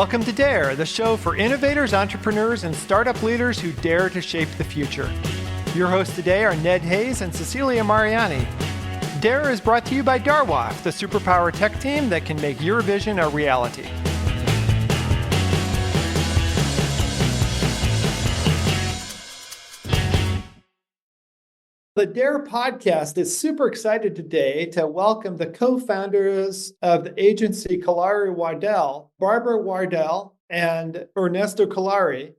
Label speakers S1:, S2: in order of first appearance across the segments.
S1: Welcome to Dare, the show for innovators, entrepreneurs, and startup leaders who dare to shape the future. Your hosts today are Ned Hayes and Cecilia Mariani. Dare is brought to you by Darwaf, the superpower tech team that can make your vision a reality. The Dare podcast is super excited today to welcome the co-founders of the agency Cullari Wardell, Barbara Wardell and Ernesto Cullari,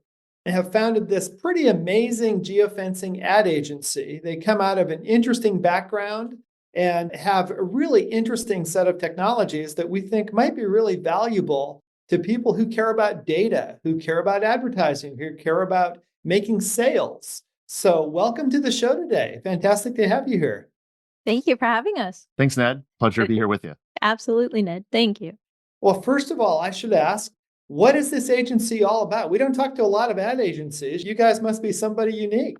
S1: and have founded this pretty amazing geofencing ad agency. They come out of an interesting background and have a really interesting set of technologies that we think might be really valuable to people who care about data, who care about advertising, who care about making sales. So welcome to the show today. Fantastic to have you here.
S2: Thank you for having us.
S3: Thanks, Ned. Pleasure to be here with you.
S2: Absolutely, Ned. Thank you.
S1: Well, first of all, I should ask, what is this agency all about? We don't talk to a lot of ad agencies. You guys must be somebody unique.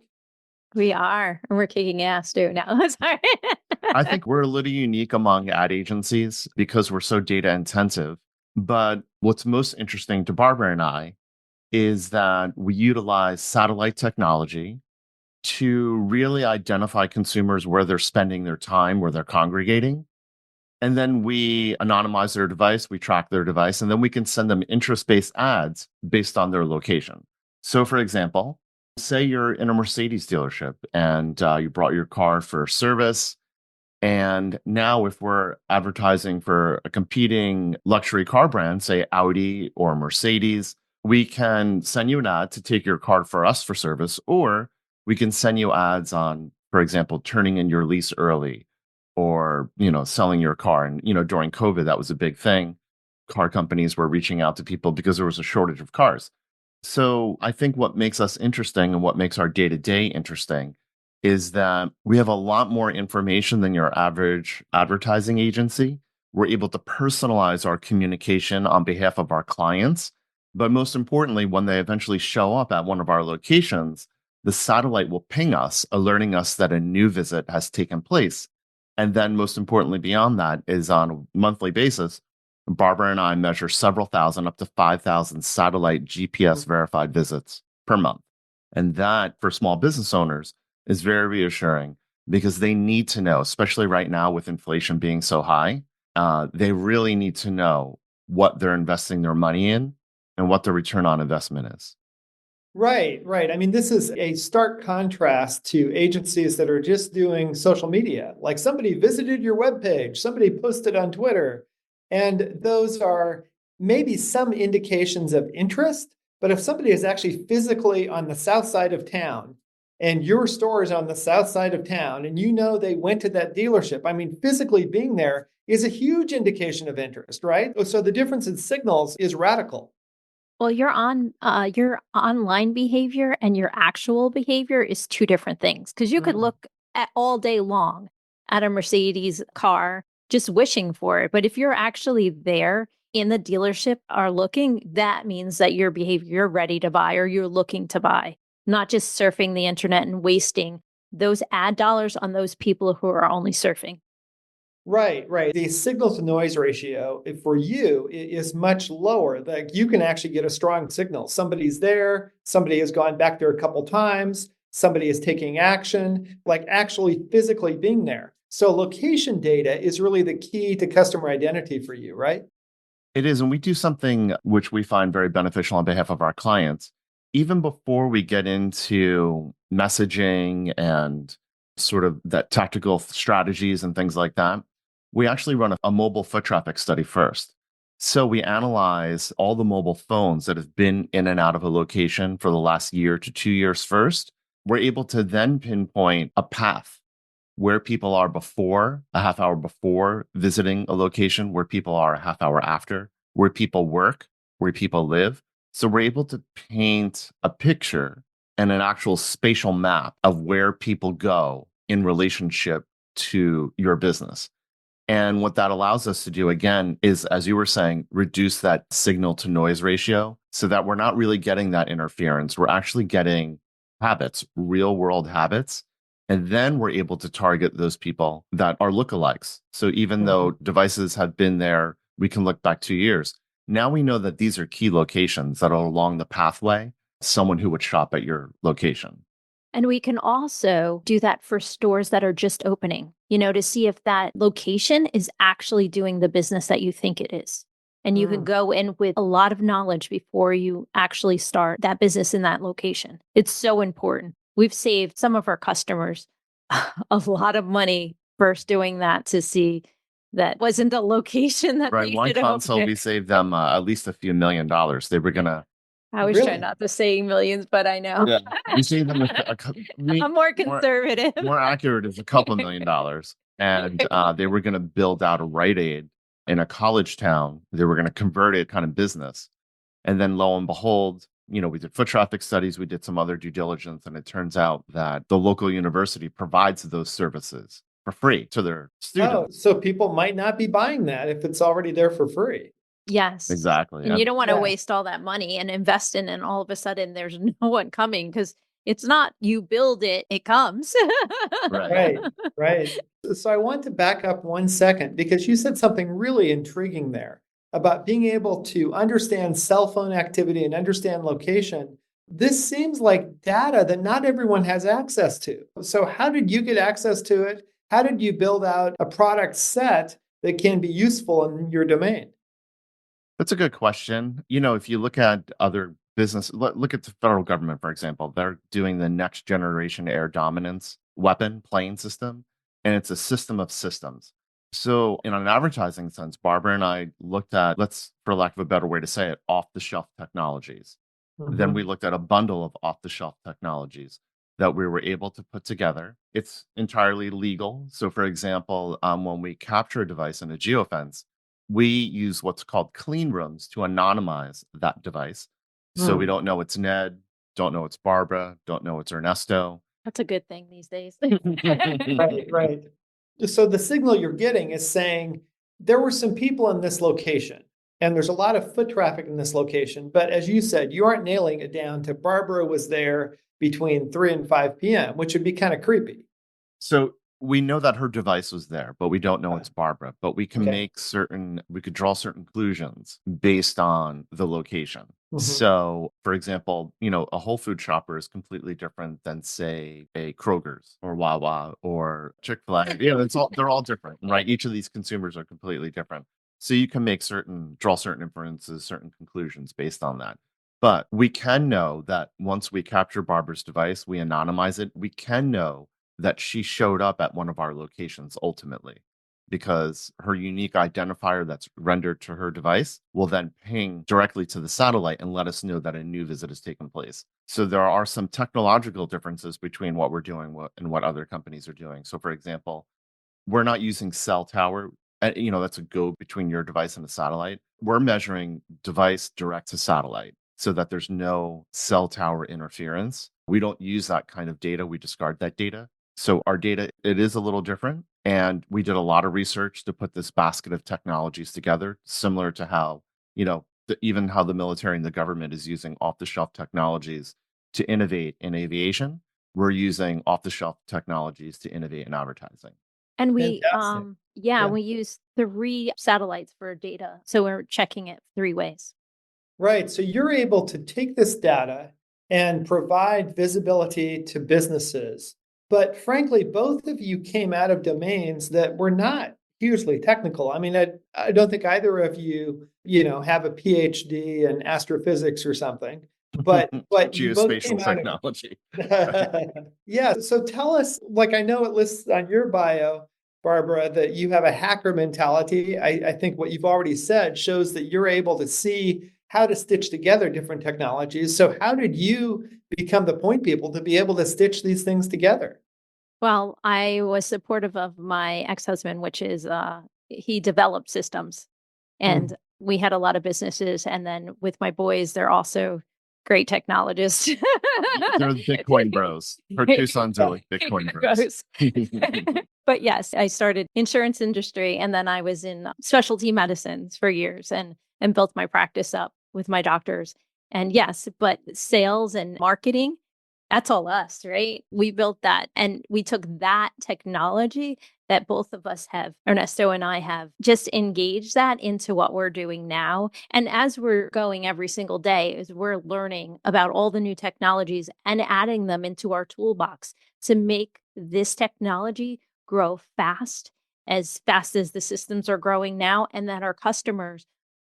S2: We are, and we're kicking ass too. No, sorry.
S3: I think we're a little unique among ad agencies because we're so data intensive. But what's most interesting to Barbara and I is that we utilize satellite technology to really identify consumers where they're spending their time, where they're congregating. And then we anonymize their device, we track their device, and then we can send them interest-based ads based on their location. So for example, say you're in a Mercedes dealership and you brought your car for service. And now if we're advertising for a competing luxury car brand, say Audi or Mercedes, we can send you an ad to take your car for us for service, or we can send you ads on, for example, turning in your lease early or, selling your car. And, during COVID, that was a big thing. Car companies were reaching out to people because there was a shortage of cars. So I think what makes us interesting and what makes our day-to-day interesting is that we have a lot more information than your average advertising agency. We're able to personalize our communication on behalf of our clients. But most importantly, when they eventually show up at one of our locations, the satellite will ping us, alerting us that a new visit has taken place. And then most importantly, beyond that is on a monthly basis, Barbara and I measure several thousand, up to 5,000 satellite GPS verified visits per month. And that for small business owners is very reassuring because they need to know, especially right now with inflation being so high, they really need to know what they're investing their money in and what the return on investment is.
S1: Right. I mean, this is a stark contrast to agencies that are just doing social media. Like somebody visited your webpage, somebody posted on Twitter, and those are maybe some indications of interest. But if somebody is actually physically on the south side of town and your store is on the south side of town and they went to that dealership, I mean, physically being there is a huge indication of interest, right? So the difference in signals is radical.
S2: Well, your online behavior and your actual behavior is two different things, because you could look at all day long at a Mercedes car just wishing for it. But if you're actually there in the dealership are looking, that means that your behavior, you're ready to buy or you're looking to buy, not just surfing the internet and wasting those ad dollars on those people who are only surfing.
S1: Right. The signal to noise ratio for you is much lower. Like you can actually get a strong signal. Somebody's there. Somebody has gone back there a couple times. Somebody is taking action, like actually physically being there. So location data is really the key to customer identity for you, right?
S3: It is. And we do something which we find very beneficial on behalf of our clients. Even before we get into messaging and sort of that tactical strategies and things like that, we actually run a mobile foot traffic study first. So we analyze all the mobile phones that have been in and out of a location for the last year to 2 years first. We're able to then pinpoint a path where people are before, a half hour before visiting a location, where people are a half hour after, where people work, where people live. So we're able to paint a picture and an actual spatial map of where people go in relationship to your business. And what that allows us to do, again, is, as you were saying, reduce that signal to noise ratio so that we're not really getting that interference. We're actually getting habits, real world habits. And then we're able to target those people that are lookalikes. So even though devices have been there, we can look back 2 years. Now we know that these are key locations that are along the pathway, someone who would shop at your location.
S2: And we can also do that for stores that are just opening, to see if that location is actually doing the business that you think it is. And you can go in with a lot of knowledge before you actually start that business in that location. It's so important. We've saved some of our customers a lot of money first doing that to see that wasn't the location that
S3: Right.
S2: they
S3: One
S2: should
S3: console,
S2: open.
S3: we saved them at least a few $1 million. They were going to,
S2: I was
S1: Really?
S2: trying not to say millions, but I know.
S3: yeah, we saved them
S2: I'm more conservative.
S3: more accurate is a couple $1 million. And they were going to build out a Rite Aid in a college town. They were going to convert it kind of business. And then lo and behold, we did foot traffic studies, we did some other due diligence, and it turns out that the local university provides those services for free to their students.
S1: So people might not be buying that if it's already there for free.
S2: Yes.
S3: Exactly.
S2: And you don't want to
S1: Yeah.
S2: waste all that money and invest in, and all of a sudden there's no one coming, because it's not you build it, it comes.
S1: Right, right. So I want to back up 1 second because you said something really intriguing there about being able to understand cell phone activity and understand location. This seems like data that not everyone has access to. So how did you get access to it? How did you build out a product set that can be useful in your domain?
S3: That's a good question. If you look at other business, look at the federal government, for example, they're doing the next generation air dominance weapon plane system, and it's a system of systems. So in an advertising sense, Barbara and I looked at, let's, for lack of a better way to say it, off the shelf technologies. Then we looked at a bundle of off the shelf technologies that we were able to put together. It's entirely legal. So for example, when we capture a device in a geofence, we use what's called clean rooms to anonymize that device. So we don't know it's Ned, don't know it's Barbara, don't know it's Ernesto.
S2: That's a good thing these days.
S1: Right, right. So the signal you're getting is saying there were some people in this location and there's a lot of foot traffic in this location. But as you said, you aren't nailing it down to Barbara was there between 3 and 5 p.m., which would be kind of creepy.
S3: So we know that her device was there, but we don't know it's Barbara. But we can
S1: Okay.
S3: we could draw certain conclusions based on the location.
S1: Mhm.
S3: So, for example, a Whole Food shopper is completely different than, say, a Kroger's or Wawa or Chick-fil-A. They're all different, right? Each of these consumers are completely different. So you can draw certain inferences, certain conclusions based on that. But we can know that once we capture Barbara's device, we anonymize it, we can know that she showed up at one of our locations ultimately, because her unique identifier that's rendered to her device will then ping directly to the satellite and let us know that a new visit has taken place. So there are some technological differences between what we're doing and what other companies are doing. So for example, we're not using cell tower. That's a go between your device and a satellite. We're measuring device direct to satellite so that there's no cell tower interference. We don't use that kind of data. We discard that data. So our data, it is a little different. And we did a lot of research to put this basket of technologies together, similar to how, even how the military and the government is using off-the-shelf technologies to innovate in aviation. We're using off-the-shelf technologies to innovate in advertising.
S2: And we,
S1: Fantastic. Yeah.
S2: we use 3 satellites for data. So we're checking it 3 ways.
S1: Right. So you're able to take this data and provide visibility to businesses. But frankly, both of you came out of domains that were not hugely technical. I mean, I don't think either of you, have a PhD in astrophysics or something. But you both came
S3: Geospatial
S1: out
S3: technology.
S1: Yeah. So tell us, like, I know it lists on your bio, Barbara, that you have a hacker mentality. I think what you've already said shows that you're able to see how to stitch together different technologies. So how did you become the point people to be able to stitch these things together?
S2: Well, I was supportive of my ex-husband, which is he developed systems, and we had a lot of businesses. And then with my boys, they're also great technologists.
S3: They're the Bitcoin bros. Her 2 sons are like Bitcoin bros.
S2: But yes, I started insurance industry, and then I was in specialty medicines for years and built my practice up with my doctors. And yes, but sales and marketing, That's all us, right? We built that and we took that technology that both of us have, Ernesto and I have just engaged that into what we're doing now. And as we're going every single day, as we're learning about all the new technologies and adding them into our toolbox to make this technology grow fast as the systems are growing now, and that our customers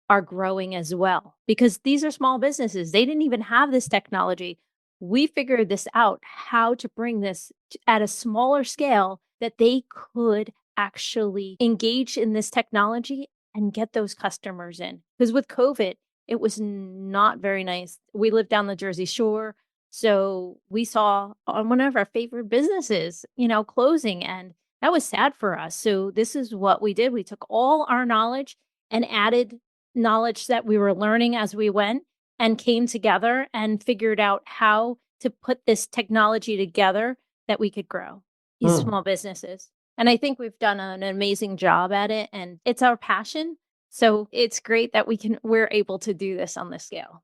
S2: are growing as well. Because these are small businesses. They didn't even have this technology. We figured this out, how to bring this at a smaller scale that they could actually engage in this technology and get those customers in. Because with COVID, it was not very nice. We lived down the Jersey Shore. So we saw on one of our favorite businesses, closing, and that was sad for us. So this is what we did. We took all our knowledge and added knowledge that we were learning as we went and came together and figured out how to put this technology together that we could grow these small businesses. And I think we've done an amazing job at it, and it's our passion. So it's great that we're able to do this on this scale.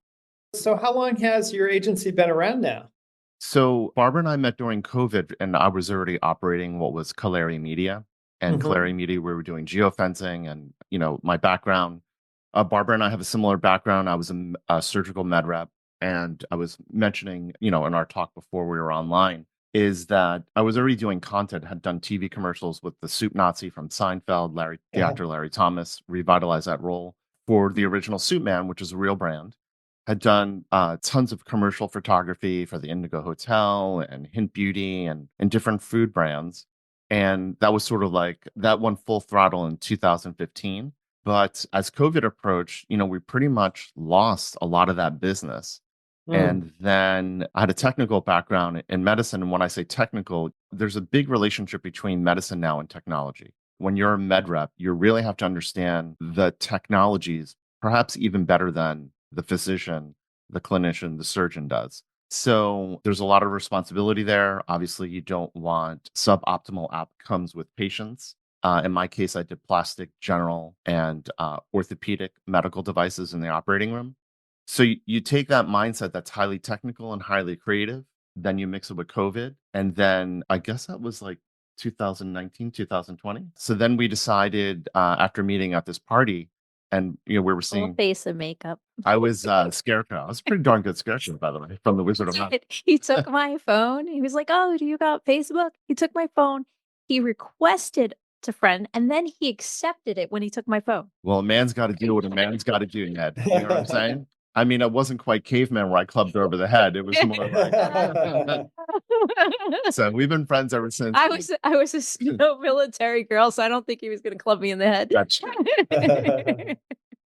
S1: So how long has your agency been around now?
S3: So Barbara and I met during COVID, and I was already operating what was Cullari Media. And Cullari Media, we were doing geofencing, and my background. Barbara and I have a similar background. I was a surgical med rep, and I was mentioning, in our talk before we were online, is that I was already doing content, had done TV commercials with the Soup Nazi from Seinfeld. The actor Larry Thomas revitalized that role for the original Soup Man, which is a real brand. Had done tons of commercial photography for the Indigo Hotel and Hint Beauty and different food brands. And that was sort of like that went full throttle in 2015. But as COVID approached, we pretty much lost a lot of that business. And then I had a technical background in medicine. And when I say technical, there's a big relationship between medicine now and technology. When you're a med rep, you really have to understand the technologies, perhaps even better than the physician, the clinician, the surgeon does. So there's a lot of responsibility there. Obviously, you don't want suboptimal outcomes with patients. In my case, I did plastic, general, and orthopedic medical devices in the operating room. So you take that mindset that's highly technical and highly creative, then you mix it with COVID. And then I guess that was like 2019, 2020. So then we decided after meeting at this party, and we were
S2: Full
S3: seeing
S2: face of makeup.
S3: I was Scarecrow. I was a pretty darn good Scarecrow, by the way, from the Wizard of Oz.
S2: He took my phone. He was like, "Oh, do you got Facebook?" He took my phone. He requested to friend, and then he accepted it when he took my phone.
S3: Well, a man's got to do what a man's got to do, Ned. You know what I'm saying? I mean, it wasn't quite caveman where I clubbed her over the head. It was more like. So we've been friends ever since.
S2: I was a snow military girl, so I don't think he was going to club me in the head.
S3: Gotcha.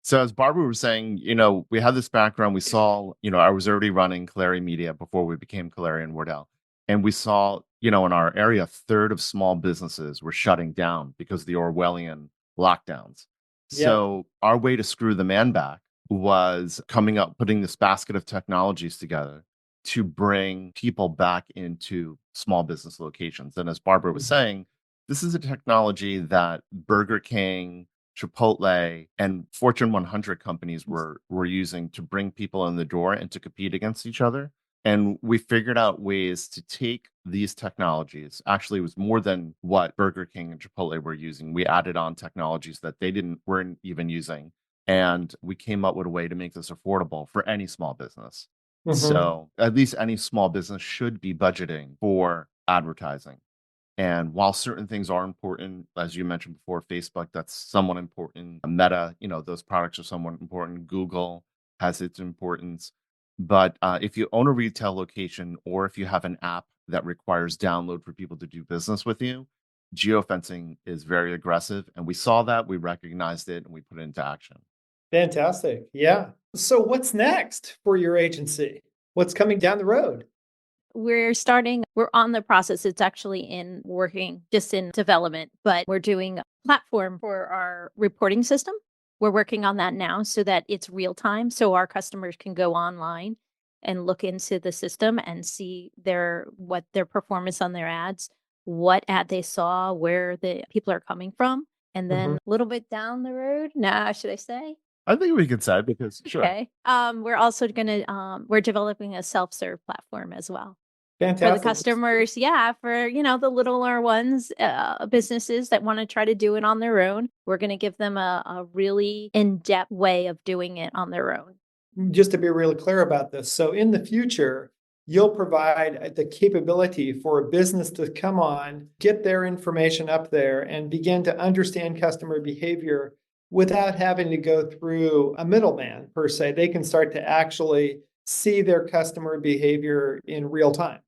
S3: So as Barbara was saying, we had this background. We saw, I was already running Cullari Media before we became Cullari and Wardell. And we saw, in our area, a third of small businesses were shutting down because of the Orwellian lockdowns.
S1: Yeah.
S3: So our way to screw the man back was putting this basket of technologies together to bring people back into small business locations. And as Barbara was saying, this is a technology that Burger King, Chipotle, and Fortune 100 companies were using to bring people in the door and to compete against each other. And we figured out ways to take these technologies. Actually, it was more than what Burger King and Chipotle were using. We added on technologies that they weren't even using. And we came up with a way to make this affordable for any small business. So at least any small business should be budgeting for advertising. And while certain things are important, as you mentioned before, Facebook, that's somewhat important. Meta, those products are somewhat important. Google has its importance. But if you own a retail location or if you have an app that requires download for people to do business with you, geofencing is very aggressive. And we saw that, we recognized it, and we put it into action.
S1: Fantastic. Yeah. So what's next for your agency? What's coming down the road?
S2: We're on the process. It's actually just in development, but we're doing a platform for our reporting system. We're working on that now so that it's real time. So our customers can go online and look into the system and see what their performance on their ads, what ad they saw, where the people are coming from. And then a little bit down the road, should I say?
S3: I think we could say because sure.
S2: Okay. We're also we're developing a self-serve platform as well. For the
S1: Fantastic.
S2: customers, for the littler ones, businesses that want to try to do it on their own, we're going to give them a really in-depth way of doing it on their own.
S1: Just to be really clear about this, so in the future, you'll provide the capability for a business to come on, get their information up there, and begin to understand customer behavior without having to go through a middleman per se. They can start to actually see their customer behavior in real time.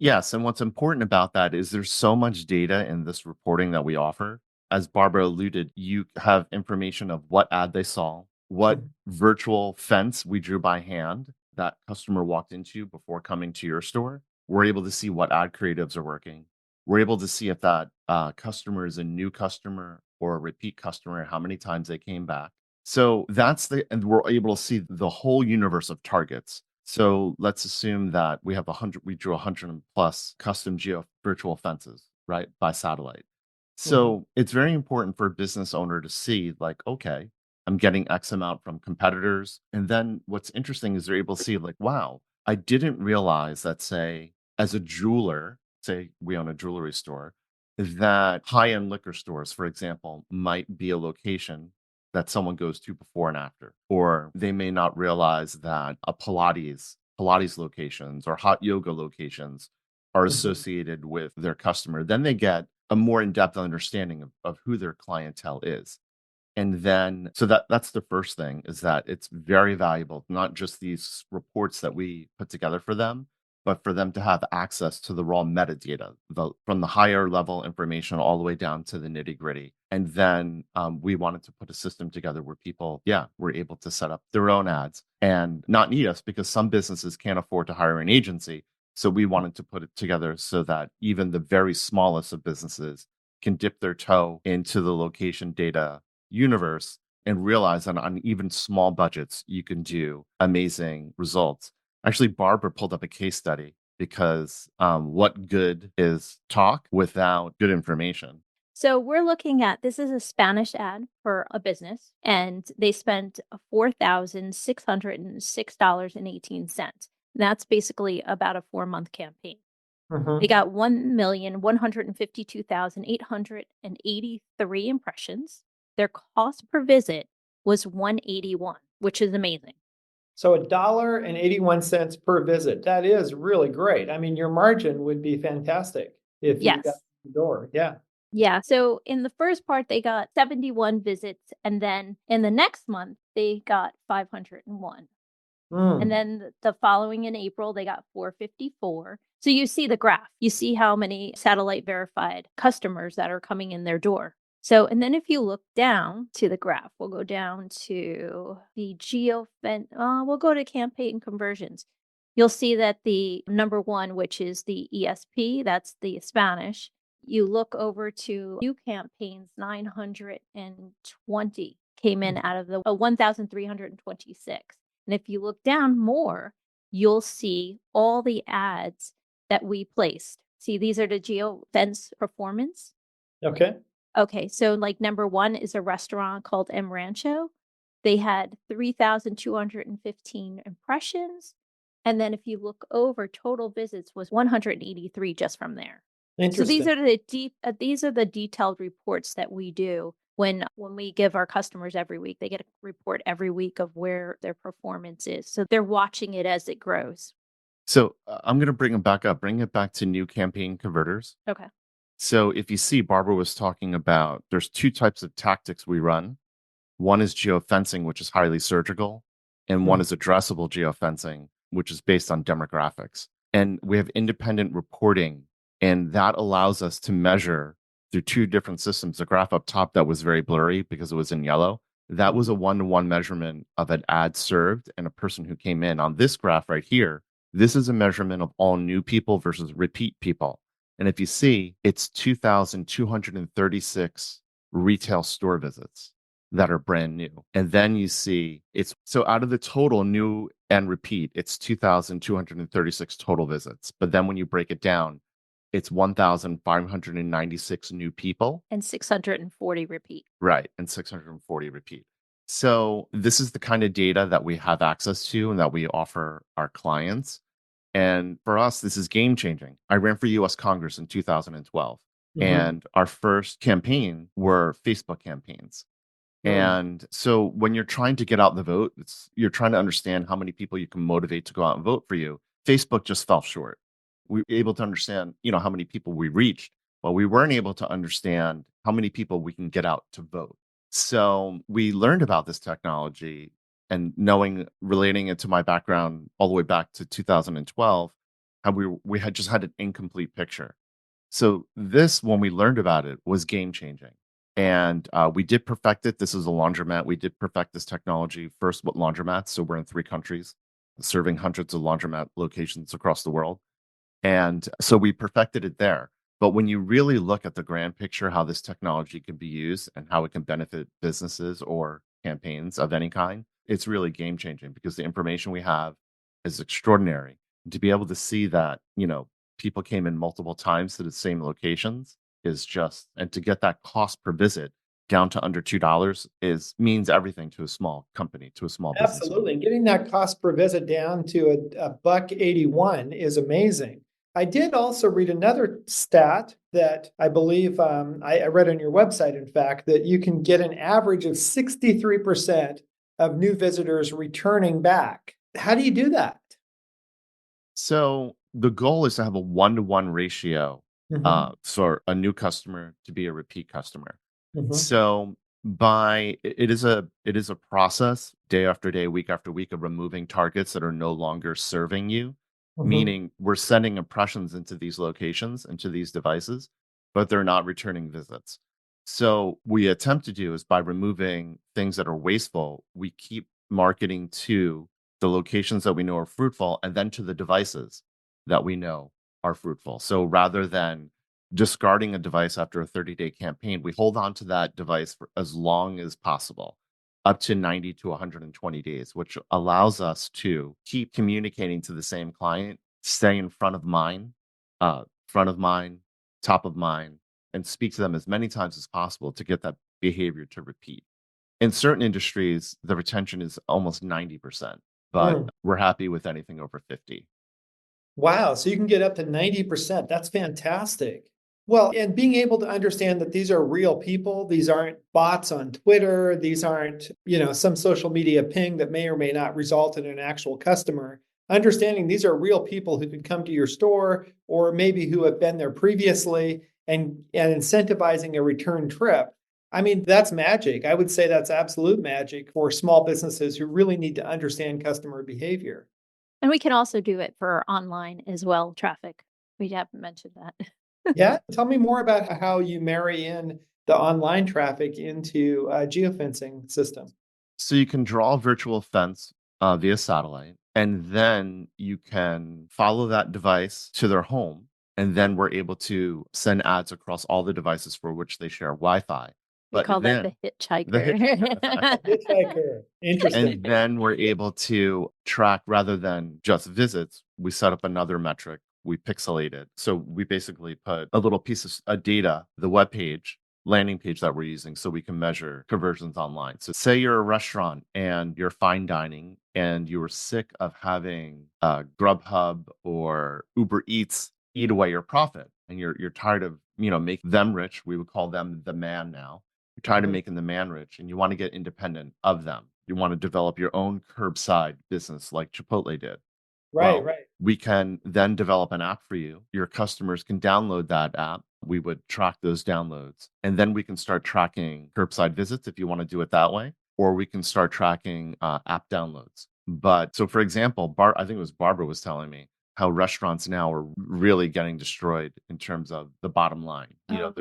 S3: Yes, and what's important about that is there's so much data in this reporting that we offer. As Barbara alluded, you have information of what ad they saw, what virtual fence we drew by hand that customer walked into before coming to your store. We're able to see what ad creatives are working. We're able to see if that customer is a new customer or a repeat customer, how many times they came back. So and we're able to see the whole universe of targets. So let's assume that we drew 100 plus custom virtual fences, right, by satellite. So it's very important for a business owner to see, like, okay, I'm getting X amount from competitors. And then what's interesting is they're able to see, like, wow, I didn't realize that, say, as a jeweler, say we own a jewelry store, that high-end liquor stores, for example, might be a location that someone goes to before and after, or they may not realize that a Pilates locations or hot yoga locations are associated with their customer. Then they get a more in-depth understanding of who their clientele is. And then, so that's the first thing, is that it's very valuable, not just these reports that we put together for them, but for them to have access to the raw metadata, from the higher level information all the way down to the nitty gritty. And then we wanted to put a system together where people, were able to set up their own ads and not need us, because some businesses can't afford to hire an agency. So we wanted to put it together so that even the very smallest of businesses can dip their toe into the location data universe and realize that on even small budgets, you can do amazing results. Actually, Barbara pulled up a case study, because what good is talk without good information?
S2: So we're looking at, this is a Spanish ad for a business, and they spent $4,606.18. That's basically about a 4-month campaign. They got 1,152,883 impressions. Their cost per visit was $181, which is amazing.
S1: So $1.81 per visit. That is really great. I mean, your margin would be fantastic if you got the door. Yeah.
S2: Yeah. So in the first part, they got 71 visits. And then in the next month, they got 501. And then the following in April, they got 454. So you see the graph. You see how many satellite verified customers that are coming in their door. So, and then if you look down to the graph, we'll go down to the we'll go to campaign conversions. You'll see that the number one, which is the ESP, that's the Spanish. You look over to new campaigns, 920 came in out of the 1,326. And if you look down more, you'll see all the ads that we placed. See, these are the geofence performance. Okay, so like number one is a restaurant called M Rancho. They had 3,215 impressions. And then if you look over, total visits was 183 just from there. So these are the detailed reports that we do when we give our customers every week. They get a report every week of where their performance is. So they're watching it as it grows.
S3: So I'm going to bring it back to new campaign converters.
S2: Okay.
S3: So if you see, Barbara was talking about, there's 2 types of tactics we run. One is geofencing, which is highly surgical, and one is addressable geofencing, which is based on demographics. And we have independent reporting, and that allows us to measure through 2 different systems. The graph up top that was very blurry because it was in yellow, that was a 1-to-1 measurement of an ad served and a person who came in. On this graph right here, this is a measurement of all new people versus repeat people. And if you see, it's 2,236 retail store visits that are brand new. And then you see so out of the total new and repeat, it's 2,236 total visits. But then when you break it down, it's 1,596 new people.
S2: And 640 repeat.
S3: Right. And 640 repeat. So this is the kind of data that we have access to and that we offer our clients. And for us, this is game changing. I ran for US Congress in 2012,
S1: Mhm.
S3: and our first campaign were Facebook campaigns.
S1: Mm.
S3: And so when you're trying to get out the vote, you're trying to understand how many people you can motivate to go out and vote for you. Facebook just fell short. We were able to understand, how many people we reached, but we weren't able to understand how many people we can get out to vote. So we learned about this technology and relating it to my background all the way back to 2012, how we had just had an incomplete picture. So this, when we learned about it, was game changing. And we did perfect it. This is a laundromat. We did perfect this technology first with laundromats. So we're in 3 countries, serving hundreds of laundromat locations across the world. And so we perfected it there. But when you really look at the grand picture, how this technology can be used and how it can benefit businesses or campaigns of any kind, it's really game changing because the information we have is extraordinary. To be able to see that, people came in multiple times to the same locations is just, and to get that cost per visit down to under $2 means everything to a small company, to a small business owner.
S1: Absolutely. Getting that cost per visit down to a buck 81 is amazing. I did also read another stat that I believe I read on your website, in fact, that you can get an average of 63% of new visitors returning back. How do you do that?
S3: So the goal is to have a 1-to-1 ratio
S1: Hmm.
S3: for a new customer to be a repeat customer.
S1: Hmm.
S3: So it is a process day after day, week after week of removing targets that are no longer serving you,
S1: Hmm.
S3: meaning we're sending impressions into these locations, into these devices, but they're not returning visits. So we attempt to do is by removing things that are wasteful, we keep marketing to the locations that we know are fruitful and then to the devices that we know are fruitful. So rather than discarding a device after a 30-day campaign, we hold on to that device for as long as possible, up to 90 to 120 days, which allows us to keep communicating to the same client, stay in front of mind, top of mind, and speak to them as many times as possible to get that behavior to repeat. In certain industries, the retention is almost 90%, but
S1: Mm.
S3: we're happy with anything over 50.
S1: Wow. So you can get up to 90%. That's fantastic. Well, and being able to understand that these are real people, these aren't bots on Twitter, these aren't, some social media ping that may or may not result in an actual customer. Understanding these are real people who could come to your store or maybe who have been there previously and incentivizing a return trip. I mean, that's magic. I would say that's absolute magic for small businesses who really need to understand customer behavior.
S2: And we can also do it for online as well, traffic. We haven't mentioned that.
S1: Yeah, tell me more about how you marry in the online traffic into a geofencing system.
S3: So you can draw a virtual fence via satellite, and then you can follow that device to their home. And then we're able to send ads across all the devices for which they share Wi Fi.
S2: We
S3: But
S2: call that the
S3: then the hitchhiker effect.
S2: hitchhiker.
S1: Hitchhiker. Interesting.
S3: And then we're able to track rather than just visits, we set up another metric. We pixelate it. So we basically put a little piece of data, the web page, landing page that we're using, so we can measure conversions online. So say you're a restaurant and you're fine dining and you were sick of having Grubhub or Uber Eats eat away your profit, and you're tired of make them rich. We would call them the man now. You're tired of
S1: Mhm.
S3: making the man rich and you want to get independent of them. You want to develop your own curbside business like Chipotle did.
S1: Right,
S3: Well,
S1: right.
S3: we can then develop an app for you. Your customers can download that app. We would track those downloads. And then we can start tracking curbside visits if you want to do it that way, or we can start tracking app downloads. But so, for example, I think it was Barbara was telling me how restaurants now are really getting destroyed in terms of the bottom line.
S2: Oh,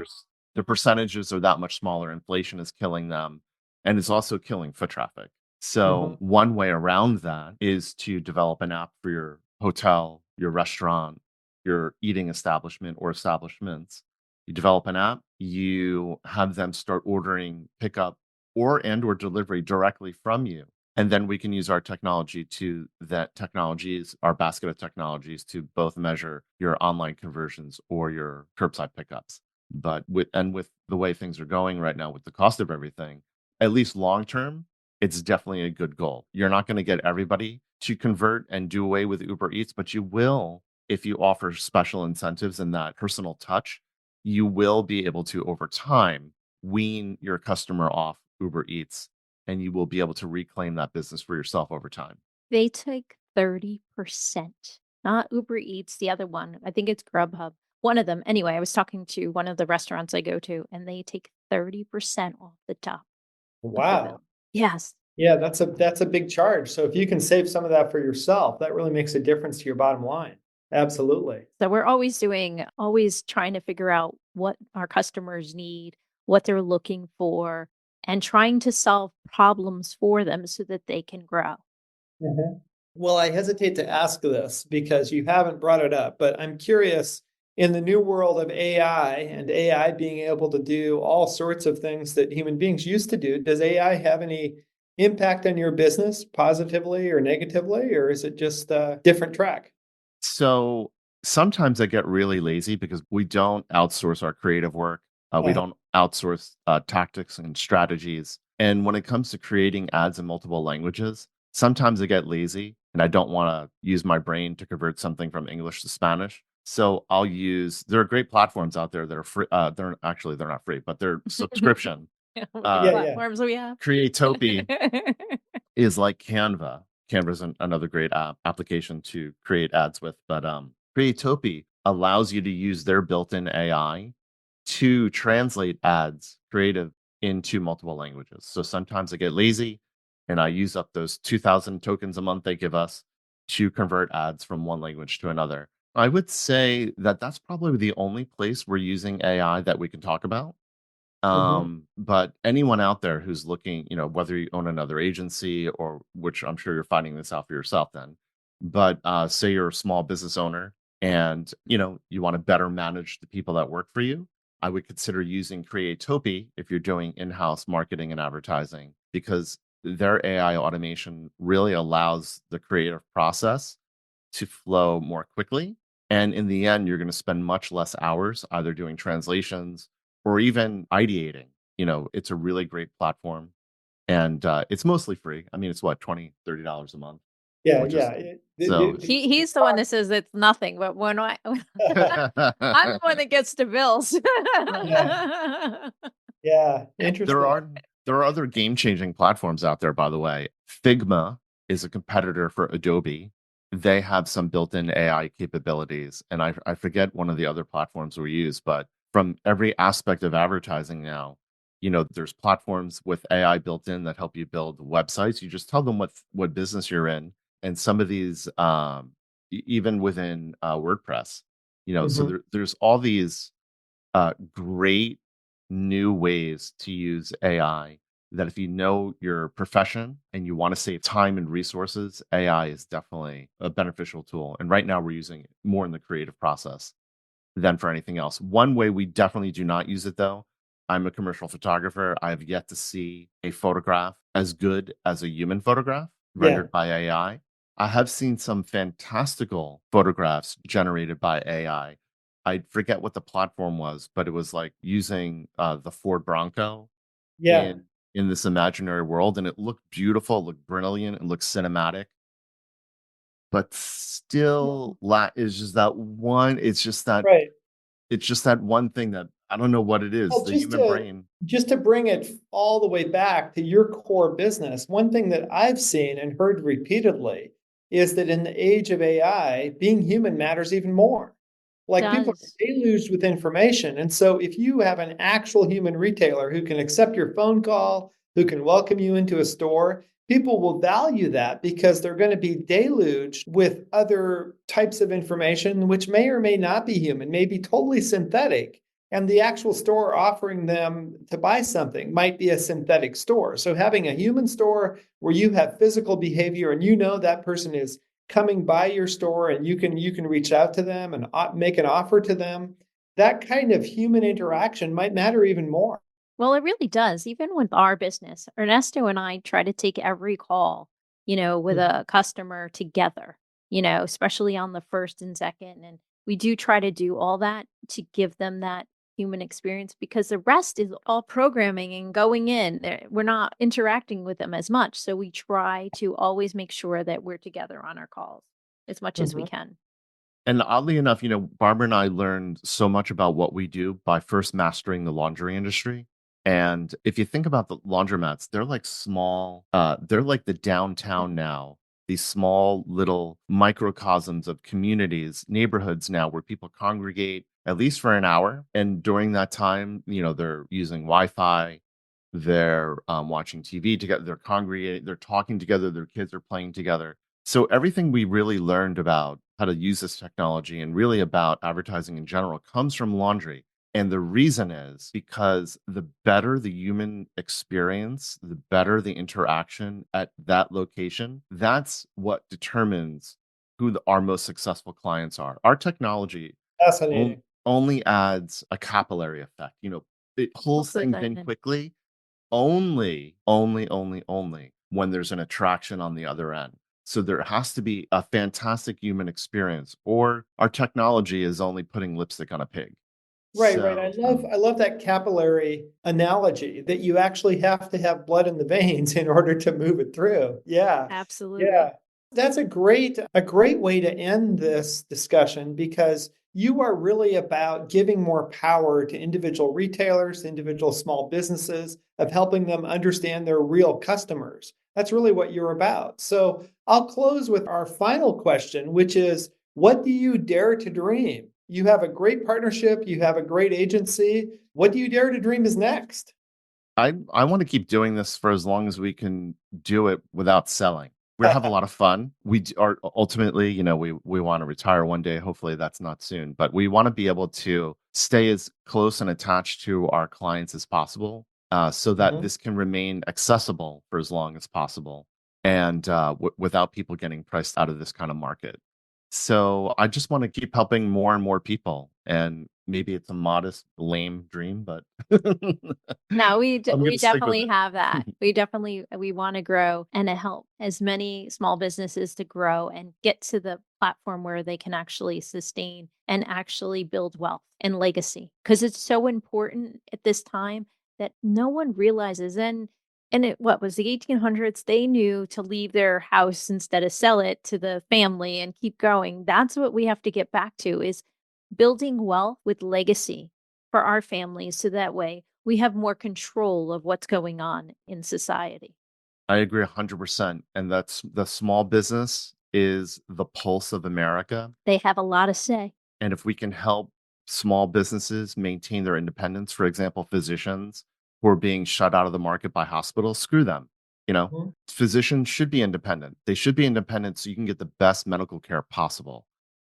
S3: The percentages are that much smaller. Inflation is killing them, and it's also killing foot traffic. So
S1: Mhm.
S3: one way around that is to develop an app for your hotel, your restaurant, your eating establishment or establishments. You develop an app, you have them start ordering pickup or delivery directly from you. And then we can use our our basket of technologies to both measure your online conversions or your curbside pickups. But with the way things are going right now with the cost of everything, at least long term, it's definitely a good goal. You're not going to get everybody to convert and do away with Uber Eats, but you will, if you offer special incentives and that personal touch, you will be able to, over time, wean your customer off Uber Eats, and you will be able to reclaim that business for yourself over time.
S2: They take 30%, not Uber Eats, the other one. I think it's Grubhub. One of them. Anyway, I was talking to one of the restaurants I go to, and they take 30% off the top of the
S1: Wow.
S2: bill. Yes.
S1: Yeah, that's a big charge. So if you can save some of that for yourself, that really makes a difference to your bottom line. Absolutely.
S2: So we're always trying to figure out what our customers need, what they're looking for, and trying to solve problems for them so that they can grow.
S1: Mhm. Well, I hesitate to ask this because you haven't brought it up, but I'm curious in the new world of AI and AI being able to do all sorts of things that human beings used to do, does AI have any impact on your business positively or negatively, or is it just a different track?
S3: So sometimes I get really lazy because we don't outsource our creative work. We
S1: Uh-huh.
S3: don't outsource tactics and strategies. And when it comes to creating ads in multiple languages, sometimes I get lazy and I don't want to use my brain to convert something from English to Spanish. So there are great platforms out there that are free. They're not free, but they're subscription.
S2: What
S3: Uh,
S1: Yeah, yeah.
S2: platforms we have?
S3: Creatopi is like Canva. Canva is another great application to create ads with, but Creatopi allows you to use their built-in AI to translate ads creative into multiple languages. So sometimes I get lazy and I use up those 2,000 tokens a month they give us to convert ads from one language to another. I would say that that's probably the only place we're using AI that we can talk about.
S1: Mhm.
S3: But anyone out there who's looking, whether you own another agency or which I'm sure you're finding this out for yourself then, but say you're a small business owner and you want to better manage the people that work for you, I would consider using Creatopi if you're doing in-house marketing and advertising because their AI automation really allows the creative process to flow more quickly. And in the end, you're going to spend much less hours either doing translations or even ideating. It's a really great platform and it's mostly free. I mean, it's what, $20, $30 a month,
S1: Yeah,
S3: which is
S1: yeah.
S3: so.
S1: The
S2: He's the one that says it's nothing, but when I'm the one that gets the bills.
S1: Yeah, yeah.
S3: There
S1: Interesting.
S3: are there are other game-changing platforms out there, by the way. Figma is a competitor for Adobe. They have some built-in AI capabilities, and I forget one of the other platforms we use, but from every aspect of advertising now, there's platforms with AI built in that help you build websites. You just tell them what business you're in, and some of these, even within WordPress, so
S1: Mhm.
S3: there's all these great new ways to use AI that if you know your profession and you want to save time and resources, AI is definitely a beneficial tool. And right now we're using it more in the creative process than for anything else. One way we definitely do not use it though, I'm a commercial photographer. I have yet to see a photograph as good as a human photograph
S1: Yeah.
S3: rendered by AI. I have seen some fantastical photographs generated by AI. I forget what the platform was, but it was like using the Ford Bronco
S1: Yeah.
S3: in this imaginary world, and it looked beautiful, it looked brilliant, it looked cinematic, but still, is just that one.
S1: Right.
S3: It's just that one thing that I don't know what it is.
S1: Well,
S3: The human brain.
S1: just to bring it all the way back to your core business, one thing that I've seen and heard repeatedly is that in the age of AI, being human matters even more. Like people are
S2: Does.
S1: deluged with information. And so if you have an actual human retailer who can accept your phone call, who can welcome you into a store, people will value that because they're going to be deluged with other types of information, which may or may not be human, may be totally synthetic. And the actual store offering them to buy something might be a synthetic store. So having a human store where you have physical behavior and you know that person is coming by your store and you can reach out to them and make an offer to them, that kind of human interaction might matter even more.
S2: Well, it really does. Even with our business, Ernesto and I try to take every call, with
S1: Mhm.
S2: a customer together, especially on the first and second. And we do try to do all that to give them that human experience because the rest is all programming and going in. We're not interacting with them as much. So we try to always make sure that we're together on our calls as much as we
S1: Mhm.
S2: can.
S3: And oddly enough, Barbara and I learned so much about what we do by first mastering the laundry industry. And if you think about the laundromats, they're like they're like the downtown now, these small little microcosms of communities, neighborhoods now where people congregate at least for an hour. And during that time, they're using Wi-Fi, they're watching TV together, they're congregating, they're talking together, their kids are playing together. So everything we really learned about how to use this technology and really about advertising in general comes from laundry. And the reason is because the better the human experience, the better the interaction at that location, that's what determines who our most successful clients are. Our technology
S1: Fascinating.
S3: only adds a capillary effect. It pulls
S2: Hopefully
S3: things
S2: that
S3: in
S2: even-
S3: quickly only when there's an attraction on the other end. So there has to be a fantastic human experience, or our technology is only putting lipstick on a pig.
S1: Right, right. I
S3: So,
S1: love that capillary analogy that you actually have to have blood in the veins in order to move it through. Yeah.
S2: Absolutely.
S1: Yeah. That's a great way to end this discussion because you are really about giving more power to individual retailers, individual small businesses, of helping them understand their real customers. That's really what you're about. So I'll close with our final question, which is, what do you dare to dream? You have a great partnership, you have a great agency. What do you dare to dream is next?
S3: I want to keep doing this for as long as we can do it without selling. We have a lot of fun. We are ultimately, we want to retire one day. Hopefully that's not soon, but we want to be able to stay as close and attached to our clients as possible, so that
S1: Mhm.
S3: this can remain accessible for as long as possible, and without people getting priced out of this kind of market. So I just want to keep helping more and more people, and maybe it's a modest, lame dream, but
S2: No,
S3: I'm going
S2: we
S3: to stick with
S2: definitely have that. We want to grow and to help as many small businesses to grow and get to the platform where they can actually sustain and actually build wealth and legacy because it's so important at this time that no one realizes. And it what was the 1800s? They knew to leave their house instead of sell it to the family and keep going. That's what we have to get back to is building wealth with legacy for our families so that way we have more control of what's going on in society.
S3: I agree 100%. And that's the small business is the pulse of America.
S2: They have a lot to say.
S3: And if we can help small businesses maintain their independence, for example, physicians who are being shut out of the market by hospitals, screw them.
S1: Mhm.
S3: Physicians should be independent. They should be independent so you can get the best medical care possible,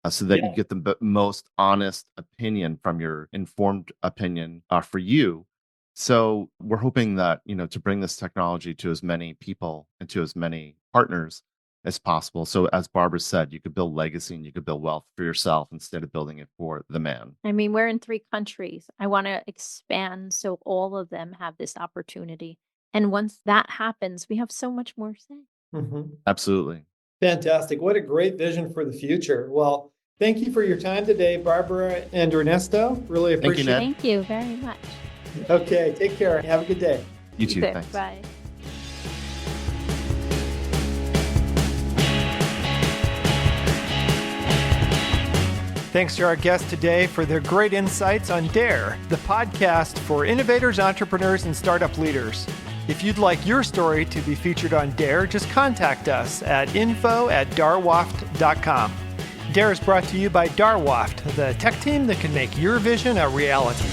S3: so that you
S1: Yeah.
S3: get the most honest opinion from your informed opinion for you. So we're hoping that, to bring this technology to as many people and to as many partners as possible. So as Barbara said, you could build legacy and you could build wealth for yourself instead of building it for the man.
S2: I mean, we're in 3 countries. I want to expand so all of them have this opportunity. And once that happens, we have so much more to say.
S1: Mhm.
S3: Absolutely.
S1: Fantastic. What a great vision for the future. Well, thank you for your time today, Barbara and Ernesto. Really
S3: Thank you,
S1: appreciate
S3: Ned.
S2: Thank you very much.
S1: it. Okay, take care. Have a good day.
S3: You too.
S2: too.
S3: Thanks.
S2: Bye.
S1: Thanks to our guests today for their great insights on DARE, the podcast for innovators, entrepreneurs, and startup leaders. If you'd like your story to be featured on DARE, just contact us at info@darwaft.com. DARE is brought to you by Darwaft, the tech team that can make your vision a reality.